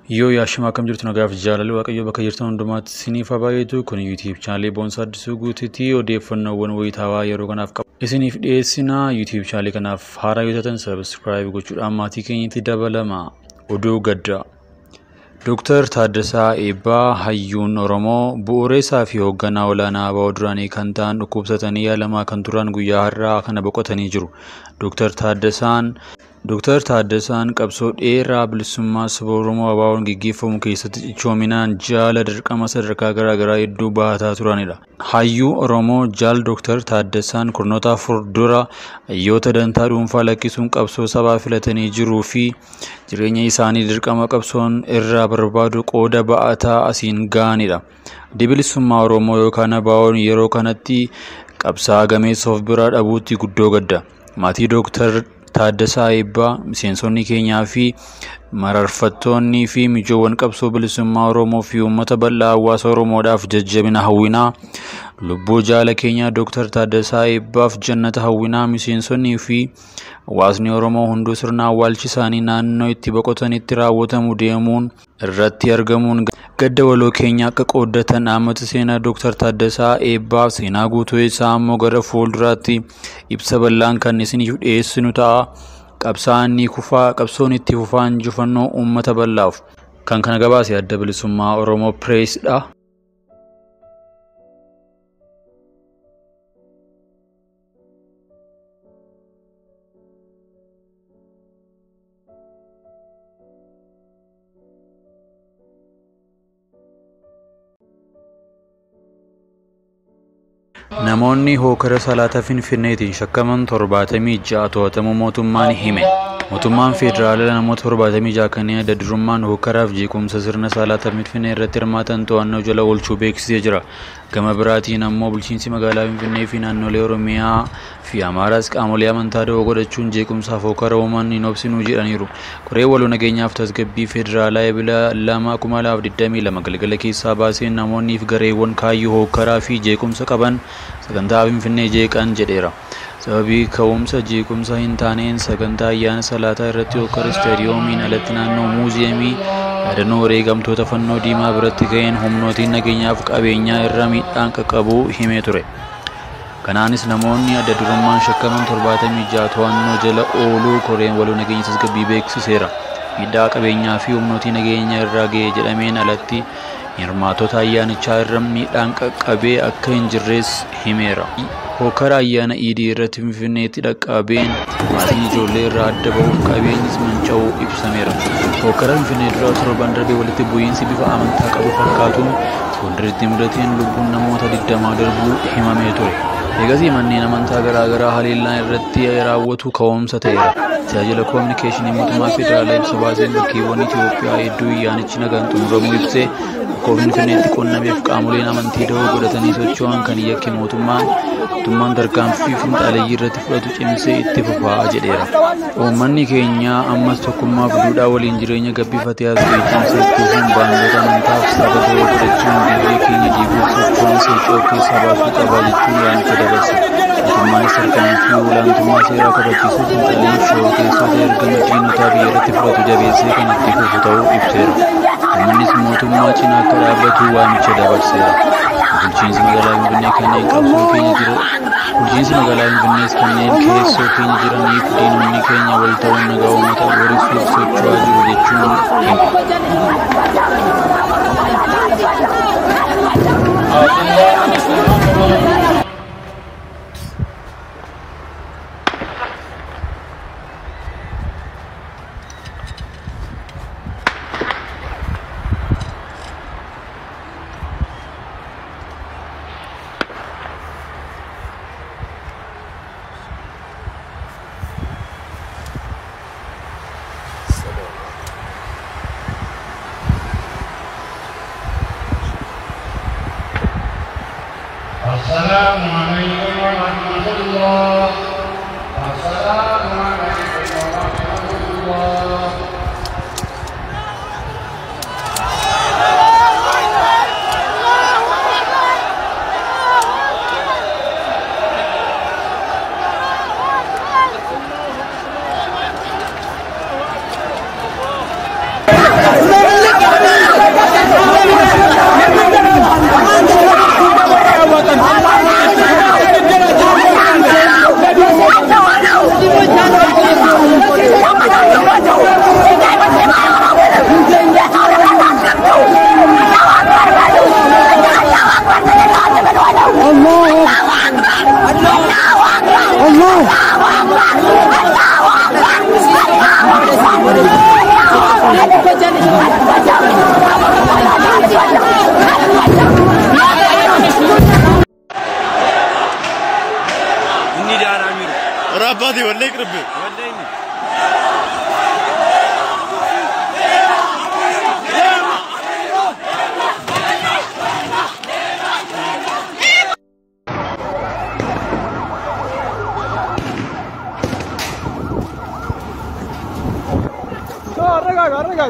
Yoo yaashima akkam jirtu nagaaf jaalalli waaqayyo bakka jirtan hundumaatti isiniif haa baay'atu. Kun YouTube channel Boonsaa Addisuu Guutiitii odeeffannoowwan wayitaawaa yeroo kanaaf qabu isiniif dhiyeessina. YouTube channel kanaaf haaraa yoo taatan subscribe gochuudhaan maatii keenyatti dabalama. Oduu gaddaa Dr. Taaddasaa Eebbaa hayyuun Oromoo bu'uureessaa fi hoogganaa olaanaa ABO duraanii kan ta'an dhukkubsatanii yaalamaa kan turan guyyaa har'aa kana boqotanii jiru. Dr. Taaddasaan qabsoo dheeraa bilisummaa saba Oromoo ABO'n gaggeeffamu keessatti cichoominaan jaala dirqama sadarkaa garaagaraa hedduu bahataa turanidha. Hayyuu Oromoo jaal Dr. Taaddasaan kurnoota dura hayyoota dantaa dhuunfaa lakkisuun qabsoo sabaa filatanii jiruu fi jireenya isaanii dirqama qabsoon irraa barbaadu qooda ba'ataa asiin gahanidha. Bilisummaa Oromoo yookaan ABO'n yeroo kanatti qabsaa gameessa of biraa dhabuutti guddoo gadda. Maatii Dr. Taaddasaa Eebbaa miseensonni keenyaa fi mararfattoonni fi mijoowwan qabsoo bilisummaa Oromoo fi uummata bal'aa hawaasa Oromoodhaaf jajjabina hawwinaa. Lubbuu jaala keenyaa Dr. Taaddasaa Eebbaaf jannata hawwinaa. Miseensonnii fi hawaasni Oromoo hunduu sirna awwaalchi isaanii naannoo itti boqotanitti raawwatamu deemuun irratti argamuun gadda waloo keenya akka qooddatan dhaammata seenaa Dr. Taaddasaa Eebbaa seenaa guutuu isaa ammoo gara fuulduraatti ibsa bal'aan kan isiniif dhiyeessinu ta'a. Qabsoon itti fufaa injifannoo uummata bal'aaf. Kan kana gabaase adda bilisummaa Oromoo Pireesdha. Namoonni hookara salaata Finfinneetiin shakkaman 76 to'atamuu mootummaan hime. Mootummaan federaalaa namoota 76 kanneen adda durummaan hookaraaf jeequmsa sirna salaata Finfinnee irratti hirmaatan to'annoo jala oolchuu beeksisee jira. Gama biraatiin ammoo bulchiinsi magaalaa Finfinnee fi naannolee Oromiyaa fi Amaaraas qaamolee amantaa da'oo godhachuun jeequmsaaf hookara uuman hin obsinuu jedhaniiru. Qoree waloo nageenyaaf tasgabbii federaalaa Ebila 2022 galgala keessaa baaseen namoonni fi gareewwan kaayyoo hookaraa fi jeequmsa qaban sagantaa Finfinnee jeeqan jedheera. Sababii ka'umsa jeequmsa hin taaneen sagantaa ayyaana salaataa irratti hookara istaadiyoomiin alatti naannoo muuziyeemii yaadannoo wareegamtoota fannoo diimaa biratti ga'een humnootiin nageenyaaf qabeenyaa irra miidhaan qaqqabuu himee ture. Kanaanis namoonni adda durummaan shakkaman 76 to'annoo jala ooluu koreen waloo nageenya tasgabbii beeksiseera. Miidhaa qabeenyaa fi humnootii nageenya irraa ga'e jedhameen alatti hirmaatota ayyaanichaa irra miidhaan qaqqabee akka hin jirres himeera. Hookara ayyaana Iidii irratti Finfinneetti dhaqqabeen maatiin ijoollee irraa adda bahuuf qabeenyis manca'uu ibsameera. Hookara Finfinnee dura torban darbee walitti bu'iinsi bifa amantaa qabu fakkaatuun fuulduritti mudateen lubbuun namoota 20 darbuu himamee ture. Eegasii manneen amantaa garaagaraa haleellaan irratti raawwatu ka'umsa ta'eera. Tajaajila koominikeeshinii mootummaa federaalaa ibsa baaseen bakkeewwan Itoophiyaa hedduu ayyaanichi nagaan xumuramuu ibsee Finfinneetti qonnameef qaamoleen amantii da'oo godhatanii socho'an kan yakki mootummaan tarkaanfii finxaaleeyyii irratti fudhatu cimsee itti fufaa jedheera. Uummanni keenya ammas tokkummaa fi duudhaa waliin jireenya gabbifatee as beekumsa itti fufuun baandota amantaaf saba da'oo godhachuun biyya keenya diiguuf socho'an seeqoo keessaa baasuu qaba jechuun yaamicha dabarse. Mootummaan tarkaanfii olaantummaa seeraa kabachiisuuf finxaaleeyyiif shororkeessota ergama diinotaa biyya irratti fudhatu jabeessee kan itti fufu ta'uu ibseera. Uummannis mootummaa cinaa akka dhaabbatu waamicha dabarseera. Bulchiinsi magaalaa Finfinnee kanneen qabsoo keenya keessoo keenya jiraniif diinonni keenya wal ta'uun nagaa uummata boorisuuf socho'aa jiru jechuun hima. Assalamu alaikum warahmatullah. Assalamu alaikum warahmatullah. إني دار أمير رابطي ولا يقرب ولا إني رجع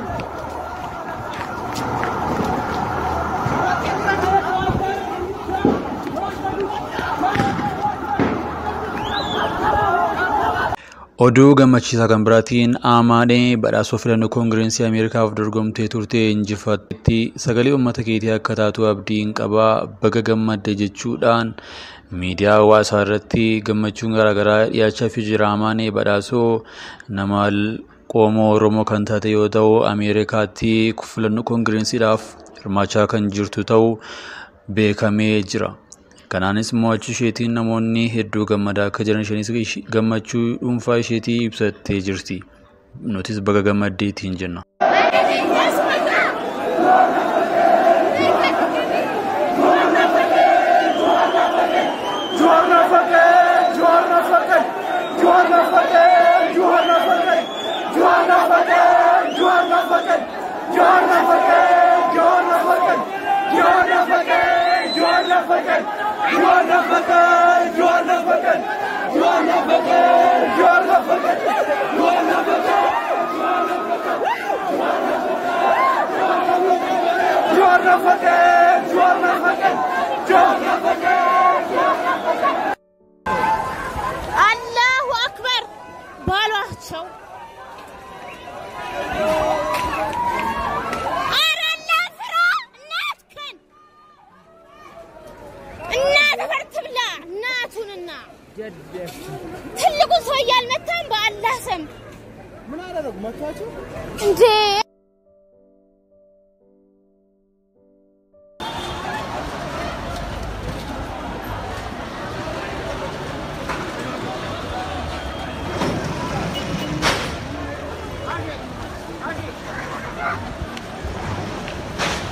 Oduu gammachiisaa kan biraatiin Amaadee badhaasoo filannoo koongirensii Ameerikaaf dorgomtee turte injifattee sagalee uummata keetii akka taatu abdiin qabaa baga gammadde jechuudhaan miidiyaa hawaasaa irratti gammachuun garaagaraa dhiyaachaa jira. Amaadee badhaasoo nama Qomoo Oromoo kan taate yoo ta'u Ameerikaatti filannoo koongirensiidhaaf hirmaachaa kan jirtu ta'uu beekamee jira. Kanaanis mo'achuu isheetiin namoonni hedduu gammadaa akka jiran isheenis gammachuu dhuunfaa isheetii ibsattee jirti. Nutis baga gammaddeetiin jenna. Allahu Akbar ባሏቸው አራና ፍራ እናትከን እናት ፈርትብላ እናቱንና ትልቁ ሰው ያልመታን በአላህ ስም ምን አደረጉ መታችሁ እንዴ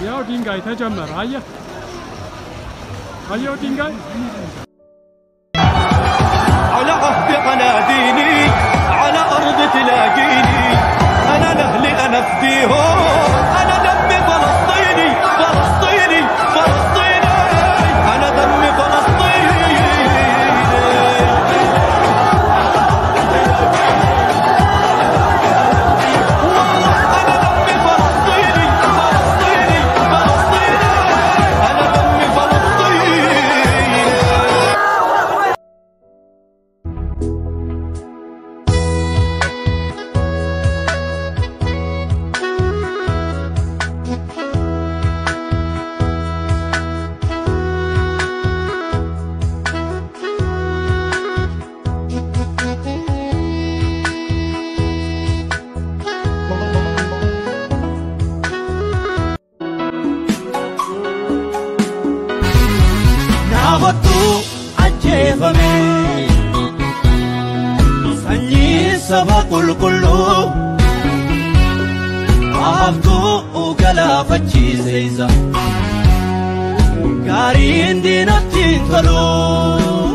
ያው ድንጋይ ተጀመረ አየው ድንጋይ على عهد قناديني على أرض تلاقيني أنا لأهلي أنا فديهم أنا دمي فلسطيني فلسطيني فلسطيني أنا دمي فلسطيني سبق الكل عفتو وقلا فتشي زيزا قارين دينتين تلو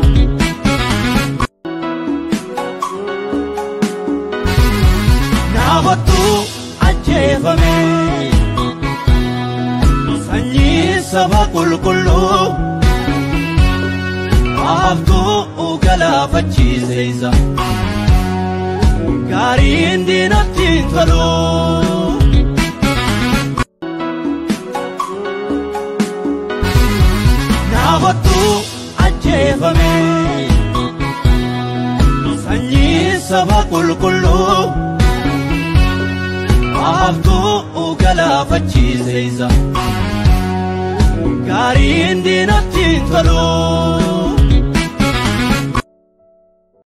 ناغتو عجيفمي سني سبق الكل عفتو وقلا فتشي زيزا قارين دينتين تلو ناغتو عجيفمي سني سبق الكل عفتو وقلا فتشي زيزا قارين دينتين تلو